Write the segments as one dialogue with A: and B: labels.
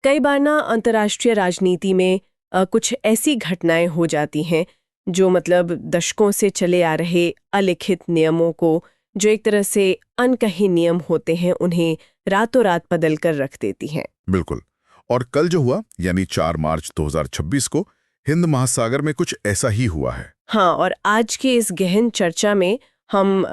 A: कई बार ना अंतर्राष्ट्रीय राजनीति में कुछ ऐसी घटनाएं हो जाती हैं जो मतलब दशकों से चले आ रहे अलिखित नियमों को, जो एक तरह से अनकहे नियम होते हैं, उन्हें रातों रात बदल कर रख देती हैं।
B: बिल्कुल। और कल जो हुआ यानी 4 मार्च 2026 को हिंद महासागर में कुछ ऐसा ही हुआ है।
A: हाँ, और आज के इस गहन चर्चा में हम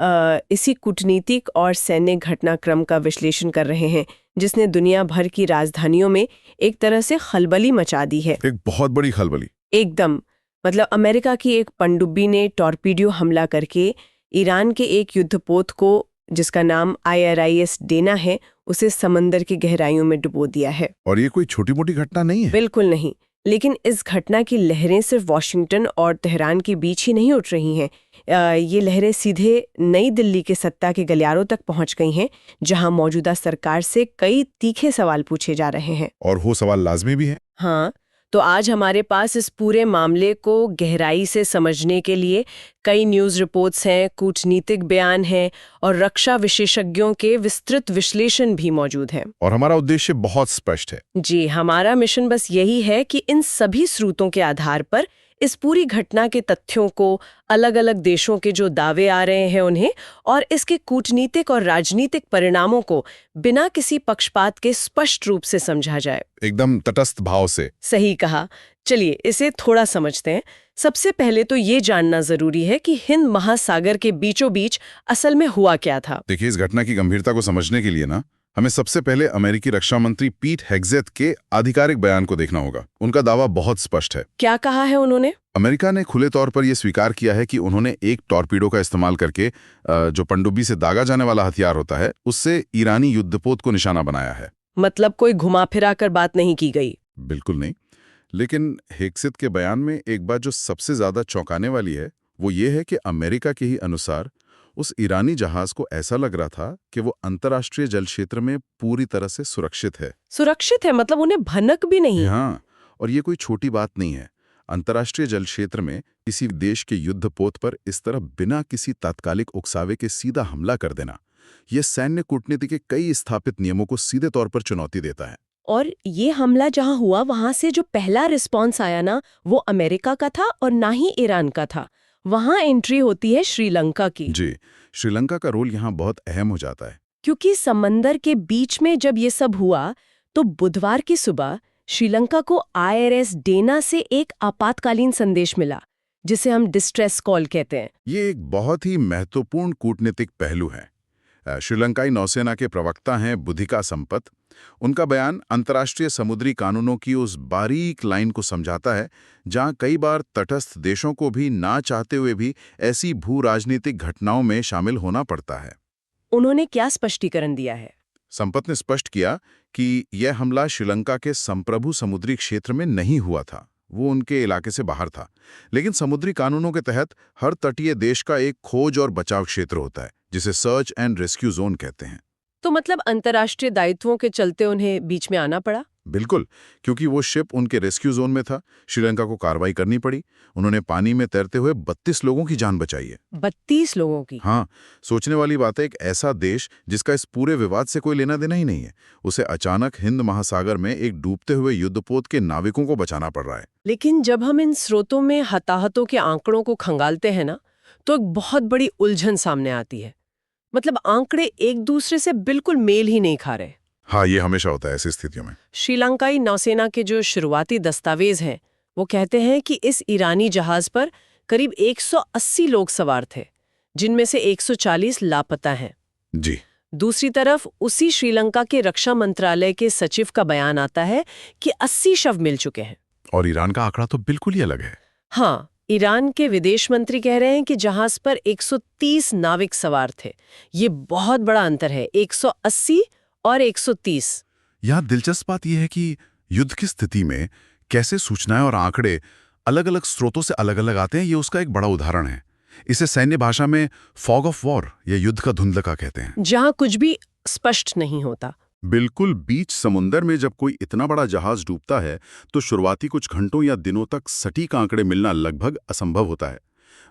A: इसी कूटनीतिक और सैन्य घटनाक्रम का विश्लेषण कर रहे हैं जिसने दुनिया भर की राजधानियों में एक तरह से खलबली मचा दी है।
B: एक बहुत बड़ी खलबली।
A: एकदम। मतलब अमेरिका की एक पनडुब्बी ने टॉर्पीडो हमला करके ईरान के एक युद्धपोत को, जिसका नाम IRIS डेना है, उसे समंदर की गहराइयों में डुबो दिया है।
B: और ये कोई छोटी मोटी घटना नहीं है।
A: बिल्कुल नहीं। लेकिन इस घटना की लहरें सिर्फ वॉशिंगटन और तेहरान के बीच ही नहीं उठ रही हैं। ये लहरें सीधे नई दिल्ली के सत्ता के गलियारों तक पहुंच गई हैं, जहां मौजूदा सरकार से कई तीखे सवाल पूछे जा रहे हैं।
B: और वो सवाल लाजमी भी है।
A: हाँ, तो आज हमारे पास इस पूरे मामले को गहराई से समझने के लिए कई न्यूज़ रिपोर्ट्स हैं, कूटनीतिक बयान हैं और रक्षा विशेषज्ञों के विस्तृत विश्लेषण भी मौजूद हैं।
B: और हमारा उद्देश्य बहुत स्पष्ट है।
A: जी, हमारा मिशन बस यही है कि इन सभी स्रोतों के आधार पर इस पूरी घटना के तथ्यों को, अलग अलग देशों के जो दावे आ रहे हैं उन्हें, और इसके कूटनीतिक और राजनीतिक परिणामों को बिना किसी पक्षपात के स्पष्ट रूप से समझा जाए।
B: एकदम तटस्थ भाव से।
A: सही कहा। चलिए इसे थोड़ा समझते हैं। सबसे पहले तो ये जानना जरूरी है कि हिंद महासागर के बीचों बीच असल में हुआ क्या था।
B: देखिए, इस घटना की गंभीरता को समझने के लिए ना हमें सबसे पहले अमेरिकी रक्षा मंत्री पीट हेग्सेथ के आधिकारिक बयान को देखना होगा। उनका दावा बहुत स्पष्ट है।
A: क्या कहा है उन्होंने?
B: अमेरिका ने खुले तौर पर यह स्वीकार किया है कि उन्होंने एक टॉर्पीडो का इस्तेमाल करके, जो पनडुब्बी से दागा जाने वाला हथियार होता है, उससे ईरानी युद्धपोत को निशाना बनाया है।
A: मतलब कोई घुमा फिरा कर बात नहीं की गई?
B: बिल्कुल नहीं। लेकिन हेग्सेथ के बयान में एक बात जो सबसे ज्यादा चौंकाने वाली है वो ये है कि अमेरिका के ही अनुसार उस ईरानी जहाज को ऐसा लग रहा था कि वो अंतर्राष्ट्रीय जल क्षेत्र में पूरी तरह से सुरक्षित है।
A: सुरक्षित है मतलब उन्हें भनक भी नहीं?
B: हाँ, और ये कोई छोटी बात नहीं है। अंतर्राष्ट्रीय जल क्षेत्र में किसी देश के युद्धपोत पर इस तरह बिना किसी तात्कालिक उकसावे के सीधा हमला कर देना, यह सैन्य कूटनीति के कई स्थापित नियमों को सीधे तौर पर चुनौती देता है।
A: और ये हमला जहां हुआ वहां से जो पहला रिस्पॉन्स आया ना, वो अमेरिका का था और ना ही ईरान का था। वहां एंट्री होती है श्रीलंका की।
B: जी, श्रीलंका का रोल यहाँ बहुत अहम हो जाता है।
A: क्योंकि समंदर के बीच में जब ये सब हुआ तो बुधवार की सुबह श्रीलंका को IRS डेना से एक आपातकालीन संदेश मिला, जिसे हम डिस्ट्रेस कॉल कहते हैं।
B: ये एक बहुत ही महत्वपूर्ण कूटनीतिक पहलू है। श्रीलंकाई नौसेना के प्रवक्ता हैं बुधिका संपत। उनका बयान अंतर्राष्ट्रीय समुद्री कानूनों की उस बारीक लाइन को समझाता है जहां कई बार तटस्थ देशों को भी ना चाहते हुए भी ऐसी भू राजनीतिक घटनाओं में शामिल होना पड़ता है।
A: उन्होंने क्या स्पष्टीकरण दिया है?
B: संपत ने स्पष्ट किया कि यह हमला श्रीलंका के संप्रभु समुद्री क्षेत्र में नहीं हुआ था, वो उनके इलाके से बाहर था। लेकिन समुद्री कानूनों के तहत हर तटीय देश का एक खोज और बचाव क्षेत्र होता है, जिसे सर्च एंड रेस्क्यू जोन कहते हैं।
A: तो मतलब अंतर्राष्ट्रीय दायित्वों के चलते उन्हें बीच में आना पड़ा?
B: बिल्कुल, क्योंकि वो शिप उनके रेस्क्यू जोन में था, श्रीलंका को कार्रवाई करनी पड़ी। उन्होंने पानी में तैरते हुए 32 लोगों की जान बचाई है।
A: 32 लोगों की?
B: हाँ, सोचने वाली बात है, एक ऐसा देश जिसका इस पूरे विवाद से कोई लेना देना ही नहीं है, उसे अचानक हिंद महासागर में एक डूबते हुए युद्धपोत के नाविकों को बचाना पड़ रहा है।
A: लेकिन जब हम इन स्रोतों में हताहतों के आंकड़ों को खंगालते हैं ना, तो एक बहुत बड़ी उलझन सामने आती है। मतलब आंकड़े एक दूसरे से बिल्कुल मेल ही नहीं खा रहे।
B: हाँ, ये हमेशा होता है ऐसी स्थितियों में।
A: श्रीलंकाई नौसेना के जो शुरुआती दस्तावेज हैं, वो कहते हैं कि इस ईरानी जहाज पर करीब 180 लोग सवार थे, जिनमें से 140 लापता हैं।
B: जी।
A: दूसरी तरफ उसी श्रीलंका के रक्षा मंत्रालय के सचिव का बयान आता है कि 80 शव मिल चुके हैं।
B: और ईरान का आंकड़ा तो बिल्कुल ही अलग है।
A: हाँ, ईरान के विदेश मंत्री कह रहे हैं कि जहाज पर 130 नाविक सवार थे। ये बहुत बड़ा अंतर है, 180 और 130।
B: यहाँ दिलचस्प बात यह है कि युद्ध की स्थिति में कैसे सूचनाएं और आंकड़े अलग अलग स्रोतों से अलग अलग आते हैं, ये उसका एक बड़ा उदाहरण है। इसे सैन्य भाषा में फॉग ऑफ वॉर या युद्ध का धुंधलका कहते हैं,
A: जहां कुछ भी स्पष्ट नहीं होता।
B: बिल्कुल बीच समुंदर में जब कोई इतना बड़ा जहाज डूबता है तो शुरुआती कुछ घंटों या दिनों तक सटीक आंकड़े मिलना लगभग असंभव होता है।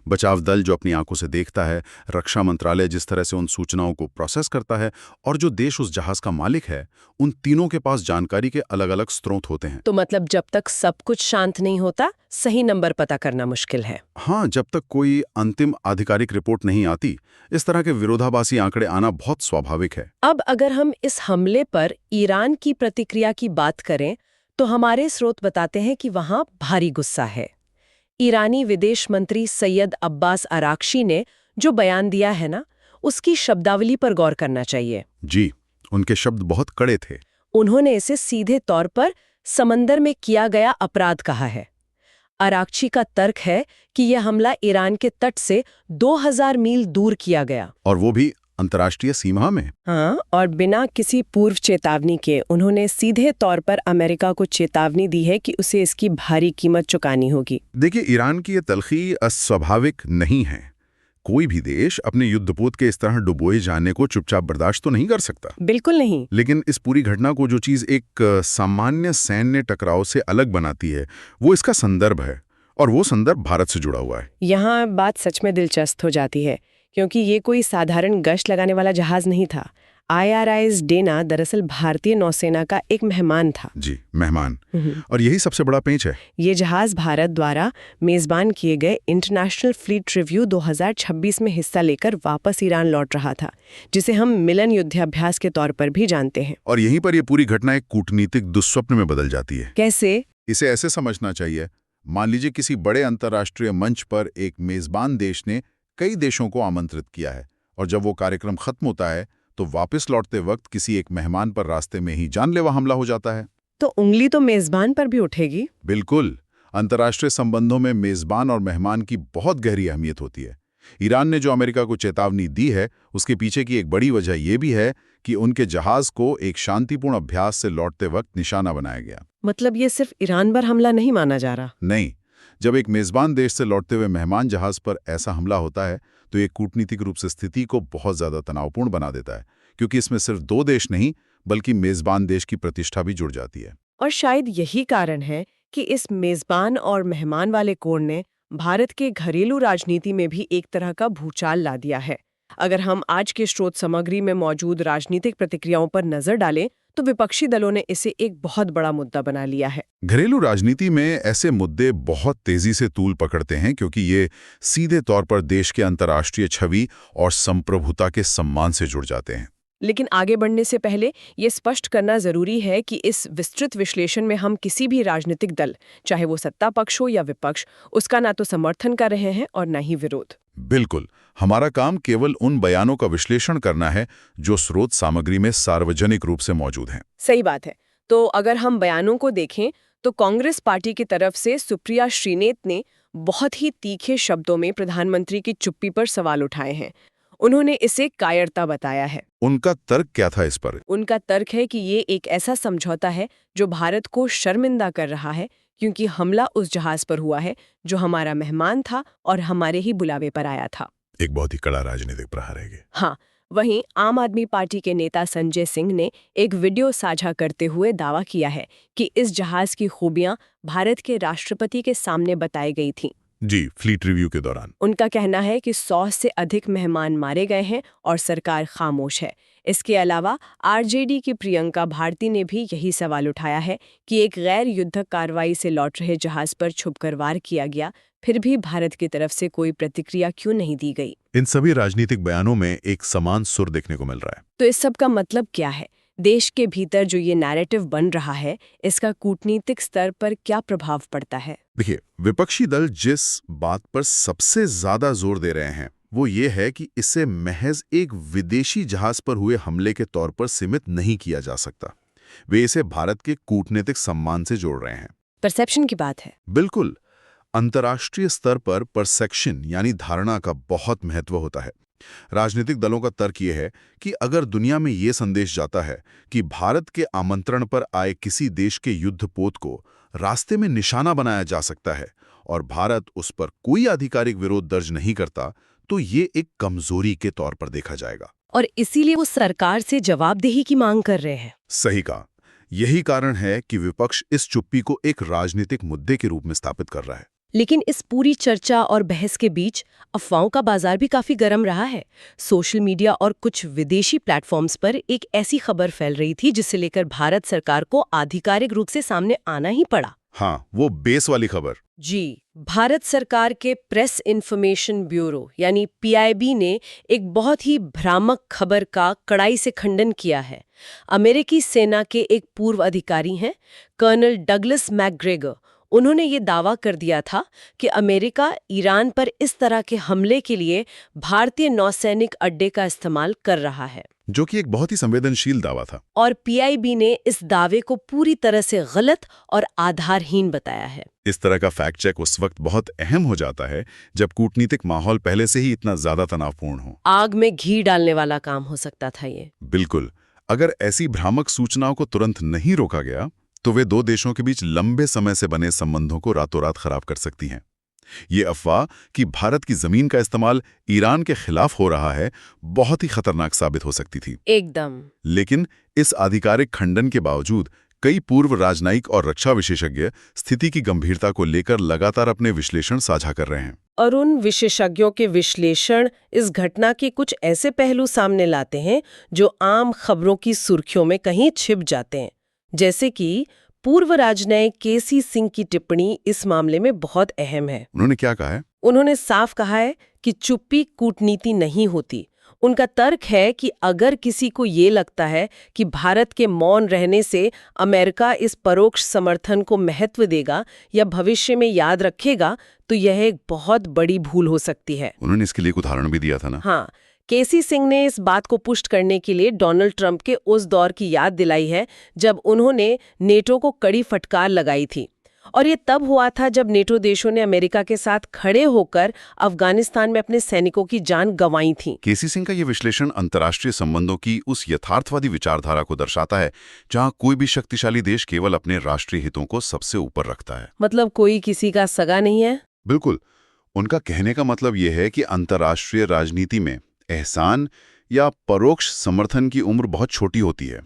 B: बचाव दल जो अपनी आंखों से देखता है, रक्षा मंत्रालय जिस तरह से उन सूचनाओं को प्रोसेस करता है, और जो देश उस जहाज का मालिक है, उन तीनों के पास जानकारी के अलग-अलग स्रोत होते हैं।
A: तो मतलब जब तक सब कुछ शांत नहीं होता, सही नंबर पता करना मुश्किल है।
B: हाँ, जब तक कोई अंतिम आधिकारिक रिपोर्ट नहीं आती, इस तरह के विरोधाभासी आंकड़े आना बहुत स्वाभाविक है।
A: अब अगर हम इस हमले पर ईरान की प्रतिक्रिया की बात करें, तो हमारे स्रोत बताते हैं कि वहां भारी गुस्सा है। ईरानी विदेश मंत्री सैयद अब्बास अराक्ची ने जो बयान दिया है ना, उसकी शब्दावली पर गौर करना चाहिए।
B: जी, उनके शब्द बहुत कड़े थे।
A: उन्होंने इसे सीधे तौर पर समंदर में किया गया अपराध कहा है। अराक्ची का तर्क है कि यह हमला ईरान के तट से 2000 मील दूर किया गया,
B: और वो भी अंतर्राष्ट्रीय सीमा में।
A: हाँ, और बिना किसी पूर्व चेतावनी के उन्होंने सीधे तौर पर अमेरिका को चेतावनी दी है कि उसे इसकी भारी कीमत चुकानी होगी।
B: देखिए, ईरान की ये तलखी अस्वाभाविक नहीं है। कोई भी देश अपने युद्धपोत के इस तरह डुबोए जाने को चुपचाप बर्दाश्त तो नहीं कर सकता।
A: बिल्कुल नहीं।
B: लेकिन इस पूरी घटना को जो चीज़ एक सामान्य सैन्य टकराव से अलग बनाती है, वो इसका संदर्भ है, और वो संदर्भ भारत से जुड़ा हुआ है।
A: यहाँ बात सच में दिलचस्प हो जाती है, क्योंकि ये कोई साधारण गश्त लगाने वाला जहाज नहीं था। IRIS डेना दरअसल भारतीय नौसेना का एक मेहमान था।
B: जी, मेहमान। और यही सबसे बड़ा पेंच है।
A: ये जहाज भारत द्वारा मेजबान किए गए इंटरनेशनल फ्लीट रिव्यू 2026 में हिस्सा लेकर वापस ईरान लौट रहा था, जिसे हम मिलन युद्धाभ्यास के तौर पर भी जानते हैं।
B: और यहीं पर ये पूरी घटना एक कूटनीतिक दुस्वप्न में बदल जाती है।
A: कैसे?
B: इसे ऐसे समझना चाहिए, मान लीजिए किसी बड़े अंतर्राष्ट्रीय मंच पर एक मेजबान देश ने कई देशों को आमंत्रित किया है, और जब वो कार्यक्रम खत्म होता है तो वापस लौटते वक्त किसी एक मेहमान पर रास्ते में ही जानलेवा हमला हो जाता है।
A: तो उंगली तो मेजबान पर भी उठेगी।
B: बिल्कुल। अंतर्राष्ट्रीय संबंधों में मेजबान और मेहमान की बहुत गहरी अहमियत होती है। ईरान ने जो अमेरिका को चेतावनी दी है, उसके पीछे की एक बड़ी वजह यह भी है कि उनके जहाज को एक शांतिपूर्ण अभ्यास से लौटते वक्त निशाना बनाया गया।
A: मतलब ये सिर्फ ईरान पर हमला नहीं माना जा रहा।
B: नहीं, जब एक मेजबान देश से लौटते हुए मेहमान जहाज पर ऐसा हमला होता है, तो ये कूटनीतिक रूप से स्थिति को बहुत ज्यादा तनावपूर्ण बना देता है, क्योंकि इसमें सिर्फ दो देश नहीं बल्कि मेजबान देश की प्रतिष्ठा भी जुड़ जाती है।
A: और शायद यही कारण है कि इस मेजबान और मेहमान वाले कोण ने भारत के घरेलू राजनीति में भी एक तरह का भूचाल ला दिया है। अगर हम आज के स्रोत सामग्री में मौजूद राजनीतिक प्रतिक्रियाओं पर नजर डालें, तो विपक्षी दलों ने इसे एक बहुत बड़ा मुद्दा बना लिया है।
B: घरेलू राजनीति में ऐसे मुद्दे बहुत तेजी से तूल पकड़ते हैं, क्योंकि ये सीधे तौर पर देश के अंतर्राष्ट्रीय छवि और संप्रभुता के सम्मान से जुड़ जाते हैं।
A: लेकिन आगे बढ़ने से पहले ये स्पष्ट करना जरूरी है कि इस विस्तृत विश्लेषण में हम किसी भी राजनीतिक दल, चाहे वो सत्ता पक्ष हो या विपक्ष, उसका ना तो समर्थन कर रहे हैं और ना ही विरोध।
B: बिल्कुल, हमारा काम केवल उन बयानों का विश्लेषण करना है जो स्रोत सामग्री में सार्वजनिक रूप से मौजूद हैं।
A: सही बात है। तो अगर हम बयानों को देखें, तो कांग्रेस पार्टी की तरफ से सुप्रिया श्रीनेत ने बहुत ही तीखे शब्दों में प्रधानमंत्री की चुप्पी पर सवाल उठाए हैं। उन्होंने इसे कायरता बताया है।
B: उनका तर्क क्या था इस पर?
A: उनका तर्क है कि ये एक ऐसा समझौता है जो भारत को शर्मिंदा कर रहा है, क्योंकि हमला उस जहाज पर हुआ है जो हमारा मेहमान था और हमारे ही बुलावे पर आया था।
B: एक बहुत ही कड़ा राजनीतिक प्रहार है।
A: हाँ, वहीं आम आदमी पार्टी के नेता संजय सिंह ने एक वीडियो साझा करते हुए दावा किया है कि इस जहाज की खूबियां भारत के राष्ट्रपति के सामने बताई गई थीं।
B: जी, फ्लीट रिव्यू के दौरान।
A: उनका कहना है कि 100 से अधिक मेहमान मारे गए हैं और सरकार खामोश है। इसके अलावा आरजेडी की प्रियंका भारती ने भी यही सवाल उठाया है कि एक गैर युद्धक कार्रवाई से लौट रहे जहाज पर छुपकर वार किया गया, फिर भी भारत की तरफ से कोई प्रतिक्रिया क्यों नहीं दी गई।
B: इन सभी राजनीतिक बयानों में एक समान सुर देखने को मिल रहा है।
A: तो इस सब का मतलब क्या है? देश के भीतर जो ये नैरेटिव बन रहा है, इसका कूटनीतिक स्तर पर क्या प्रभाव पड़ता है?
B: देखिए, विपक्षी दल जिस बात पर सबसे ज्यादा जोर दे रहे हैं वो ये है कि इसे महज एक विदेशी जहाज पर हुए हमले के तौर पर सीमित नहीं किया जा सकता। वे इसे भारत के कूटनीतिक सम्मान से जोड़ रहे हैं।
A: परसेप्शन की बात है।
B: बिल्कुल। अंतर्राष्ट्रीय स्तर पर परसेप्शन यानी धारणा का बहुत महत्व होता है। राजनीतिक दलों का तर्क यह है कि अगर दुनिया में ये संदेश जाता है कि भारत के आमंत्रण पर आए किसी देश के युद्धपोत को रास्ते में निशाना बनाया जा सकता है और भारत उस पर कोई आधिकारिक विरोध दर्ज नहीं करता, तो ये एक कमजोरी के तौर पर देखा जाएगा।
A: और इसीलिए वो सरकार से जवाबदेही की मांग कर रहे हैं।
B: सही कहा। यही कारण है कि विपक्ष इस चुप्पी को एक राजनीतिक मुद्दे के रूप में स्थापित कर रहा है।
A: लेकिन इस पूरी चर्चा और बहस के बीच अफवाहों का बाजार भी काफी गर्म रहा है। सोशल मीडिया और कुछ विदेशी प्लेटफॉर्म्स पर एक ऐसी खबर फैल रही थी जिसे लेकर भारत सरकार को आधिकारिक रूप से सामने आना ही पड़ा।
B: हाँ, वो बेस वाली खबर।
A: जी, भारत सरकार के प्रेस इन्फॉर्मेशन ब्यूरो यानी पीआईबी ने एक बहुत ही भ्रामक खबर का कड़ाई से खंडन किया है। अमेरिकी सेना के एक पूर्व अधिकारी हैं, कर्नल डगलस मैकग्रेगर। उन्होंने ये दावा कर दिया था कि अमेरिका ईरान पर इस तरह के हमले के लिए भारतीय नौसैनिक अड्डे का इस्तेमाल कर रहा है,
B: जो कि एक बहुत ही संवेदनशील दावा था।
A: और पीआईबी ने इस दावे को पूरी तरह से गलत और आधारहीन बताया है।
B: इस तरह का फैक्ट चेक उस वक्त बहुत अहम हो जाता है जब कूटनीतिक माहौल पहले से ही इतना ज्यादा तनावपूर्ण हो।
A: आग में घी डालने वाला काम हो सकता था ये।
B: बिल्कुल। अगर ऐसी भ्रामक सूचनाओं को तुरंत नहीं रोका गया तो वे दो देशों के बीच लंबे समय से बने संबंधों को रातों रात खराब कर सकती हैं। ये अफवाह कि भारत की जमीन का इस्तेमाल ईरान के खिलाफ हो रहा है बहुत ही खतरनाक साबित हो सकती थी।
A: एकदम।
B: लेकिन इस आधिकारिक खंडन के बावजूद कई पूर्व राजनयिक और रक्षा विशेषज्ञ स्थिति की गंभीरता को लेकर लगातार अपने विश्लेषण साझा कर रहे हैं।
A: और उन विशेषज्ञों के विश्लेषण इस घटना के कुछ ऐसे पहलू सामने लाते हैं जो आम खबरों की सुर्खियों में कहीं छिप जाते हैं। जैसे कि पूर्व राजनयिक केसी सिंह की टिप्पणी इस मामले में बहुत अहम है।
B: उन्होंने क्या कहा है?
A: उन्होंने साफ कहा है कि चुप्पी कूटनीति नहीं होती। उनका तर्क है कि अगर किसी को ये लगता है कि भारत के मौन रहने से अमेरिका इस परोक्ष समर्थन को महत्व देगा या भविष्य में याद रखेगा, तो यह एक बहुत बड़ी भूल हो सकती है।
B: उन्होंने इसके लिए एक उदाहरण भी दिया था ना?
A: हाँ, केसी सिंह ने इस बात को पुष्ट करने के लिए डोनाल्ड ट्रंप के उस दौर की याद दिलाई है जब उन्होंने नेटो को कड़ी फटकार लगाई थी। और ये तब हुआ था जब नेटो देशों ने अमेरिका के साथ खड़े होकर अफगानिस्तान में अपने सैनिकों की जान गंवाई थी।
B: केसी सिंह का ये विश्लेषण अंतर्राष्ट्रीय संबंधों की उस यथार्थवादी विचारधारा को दर्शाता है जहां कोई भी शक्तिशाली देश केवल अपने राष्ट्रीय हितों को सबसे ऊपर रखता है।
A: मतलब कोई किसी का सगा नहीं है?
B: बिल्कुल। उनका कहने का मतलब यह है कि अंतर्राष्ट्रीय राजनीति में एहसान या परोक्ष समर्थन की उम्र बहुत छोटी होती है।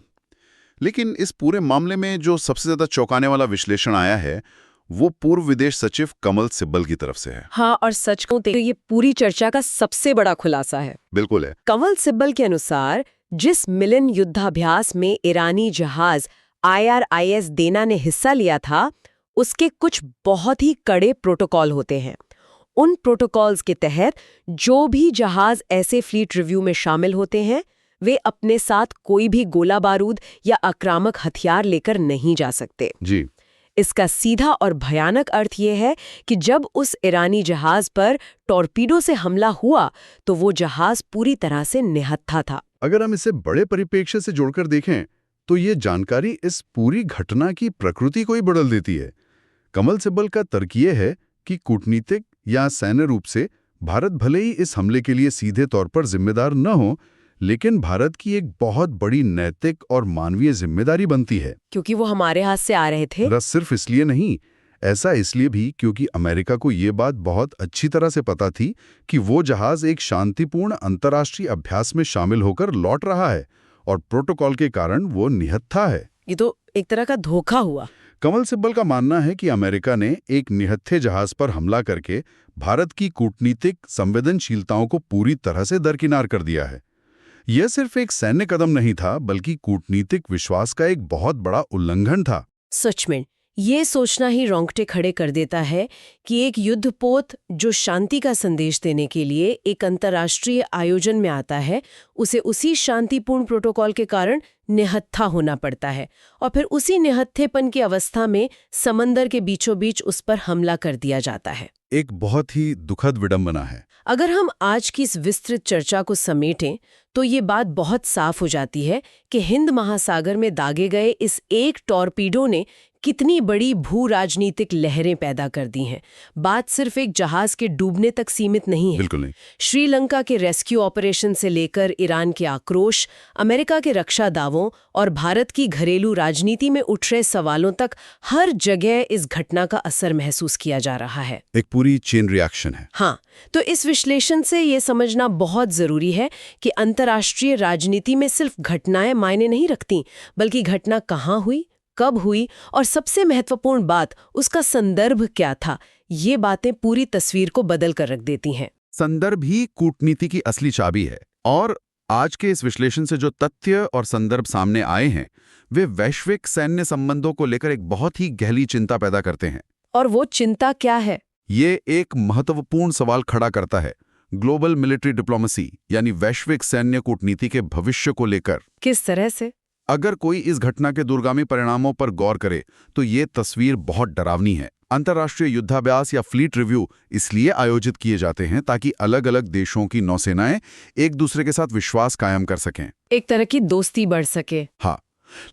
B: लेकिन इस पूरे मामले में जो सबसे ज्यादा चौंकाने वाला विश्लेषण आया है वो पूर्व विदेश सचिव कमल सिब्बल की तरफ से है।
A: हाँ, और सच कहूं तो ये पूरी चर्चा का सबसे बड़ा खुलासा है।
B: बिल्कुल है।
A: कमल सिब्बल के अनुसार जिस मिलन युद्धाभ्यास में ईरानी जहाज IRIS देना ने हिस्सा लिया था, उसके कुछ बहुत ही कड़े प्रोटोकॉल होते हैं। उन प्रोटोकॉल्स के तहत जो भी जहाज ऐसे फ्लीट रिव्यू में शामिल होते हैं, वे अपने साथ कोई भी गोला बारूद या आक्रामक हथियार लेकर नहीं जा सकते।
B: जी।
A: इसका सीधा और भयानक अर्थ यह है कि जब उस ईरानी जहाज पर टॉर्पीडो से हमला हुआ तो वो जहाज पूरी तरह से निहत्था था।
B: अगर हम इसे बड़े परिप्रेक्ष्य से जोड़कर देखें तो ये जानकारी इस पूरी घटना की प्रकृति को ही बदल देती है। कमल सिब्बल का तर्क ये है कि कूटनीतिक या सैन्य रूप से भारत भले ही इस हमले के लिए सीधे तौर पर जिम्मेदार न हो, लेकिन भारत की एक बहुत बड़ी नैतिक और मानवीय जिम्मेदारी बनती है।
A: क्योंकि वो हमारे हाथ से आ रहे थे।
B: बस सिर्फ इसलिए नहीं, ऐसा इसलिए भी क्योंकि अमेरिका को ये बात बहुत अच्छी तरह से पता थी कि वो जहाज एक शांतिपूर्ण अंतर्राष्ट्रीय अभ्यास में शामिल होकर लौट रहा है और प्रोटोकॉल के कारण वो निहत्था है।
A: ये तो एक तरह का धोखा हुआ।
B: कमल सिब्बल का मानना है कि अमेरिका ने एक निहत्थे जहाज पर हमला करके भारत की कूटनीतिक संवेदनशीलताओं को पूरी तरह से दरकिनार कर दिया है। यह सिर्फ एक सैन्य कदम नहीं था, बल्कि कूटनीतिक विश्वास का एक बहुत बड़ा उल्लंघन था।
A: सच में ये सोचना ही रोंगटे खड़े कर देता है कि एक युद्धपोत जो शांति का संदेश देने के लिए एक अंतर्राष्ट्रीय आयोजन में आता है, उसे उसी शांतिपूर्ण प्रोटोकॉल के कारण निहत्था होना पड़ता है और फिर उसी निहत्थेपन की अवस्था में समंदर के बीचों बीच उस पर हमला कर दिया जाता है।
B: एक बहुत ही दुखद विडंबना है।
A: अगर हम आज की इस विस्तृत चर्चा को समेटें तो ये बात बहुत साफ हो जाती है कि हिंद महासागर में दागे गए इस एक टॉर्पीडो ने कितनी बड़ी भू राजनीतिक लहरें पैदा कर दी हैं। बात सिर्फ एक जहाज के डूबने तक सीमित नहीं है।
B: बिल्कुल नहीं।
A: श्रीलंका के रेस्क्यू ऑपरेशन से लेकर ईरान के आक्रोश, अमेरिका के रक्षा दावों और भारत की घरेलू राजनीति में उठ रहे सवालों तक हर जगह इस घटना का असर महसूस किया जा रहा है।
B: एक पूरी चेन रिएक्शन है।
A: हाँ, तो इस विश्लेषण से ये समझना बहुत जरूरी है कि अंतर्राष्ट्रीय राजनीति में सिर्फ घटनाएं मायने नहीं रखती, बल्कि घटना कहाँ हुई, कब हुई और सबसे महत्वपूर्ण बात उसका संदर्भ क्या था, ये बातें पूरी तस्वीर को बदल कर रख देती हैं।
C: संदर्भ ही कूटनीति की असली चाबी है। और आज के इस विश्लेषण से जो तथ्य और संदर्भ सामने आए हैं, वे वैश्विक सैन्य संबंधों को लेकर एक बहुत ही गहरी चिंता पैदा करते हैं।
A: और वो चिंता क्या है?
C: ये एक महत्वपूर्ण सवाल खड़ा करता है ग्लोबल मिलिट्री डिप्लोमेसी यानी वैश्विक सैन्य कूटनीति के भविष्य को लेकर।
A: किस तरह से?
C: अगर कोई इस घटना के दूरगामी परिणामों पर गौर करे तो ये तस्वीर बहुत डरावनी है। अंतर्राष्ट्रीय युद्धाभ्यास या फ्लीट रिव्यू इसलिए आयोजित किए जाते हैं ताकि अलग अलग देशों की नौसेनाएं एक दूसरे के साथ विश्वास कायम कर सकें,
A: एक तरह की दोस्ती बढ़ सके।
C: हाँ,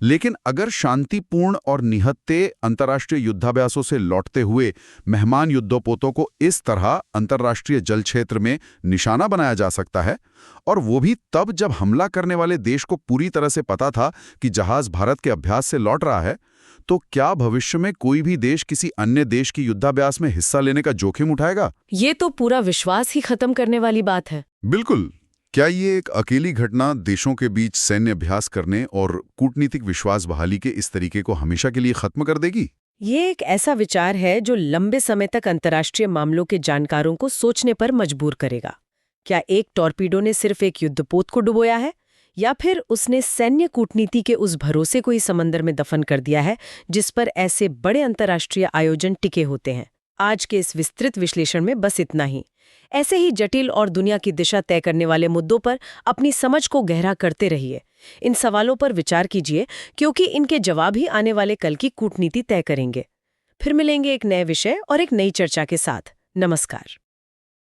C: लेकिन अगर शांतिपूर्ण और निहत्थे अंतर्राष्ट्रीय युद्धाभ्यासों से लौटते हुए मेहमान युद्धपोतों को इस तरह अंतर्राष्ट्रीय जल क्षेत्र में निशाना बनाया जा सकता है, और वो भी तब जब हमला करने वाले देश को पूरी तरह से पता था कि जहाज भारत के अभ्यास से लौट रहा है, तो क्या भविष्य में कोई भी देश किसी अन्य देश की युद्धाभ्यास में हिस्सा लेने का जोखिम उठाएगा?
A: ये तो पूरा विश्वास ही खत्म करने वाली बात है।
B: बिल्कुल। क्या ये एक अकेली घटना देशों के बीच सैन्य अभ्यास करने और कूटनीतिक विश्वास बहाली के इस तरीके को हमेशा के लिए खत्म कर देगी?
A: ये एक ऐसा विचार है जो लंबे समय तक अंतर्राष्ट्रीय मामलों के जानकारों को सोचने पर मजबूर करेगा। क्या एक टॉर्पीडो ने सिर्फ एक युद्धपोत को डुबोया है, या फिर उसने सैन्य कूटनीति के उस भरोसे को ही समंदर में दफन कर दिया है जिस पर ऐसे बड़े अंतर्राष्ट्रीय आयोजन टिके होते हैं? आज के इस विस्तृत विश्लेषण में बस इतना ही। ऐसे ही जटिल और दुनिया की दिशा तय करने वाले मुद्दों पर अपनी समझ को गहरा करते रहिए। इन सवालों पर विचार कीजिए, क्योंकि इनके जवाब ही आने वाले कल की कूटनीति तय करेंगे। फिर मिलेंगे एक नए विषय और एक नई चर्चा के साथ। नमस्कार।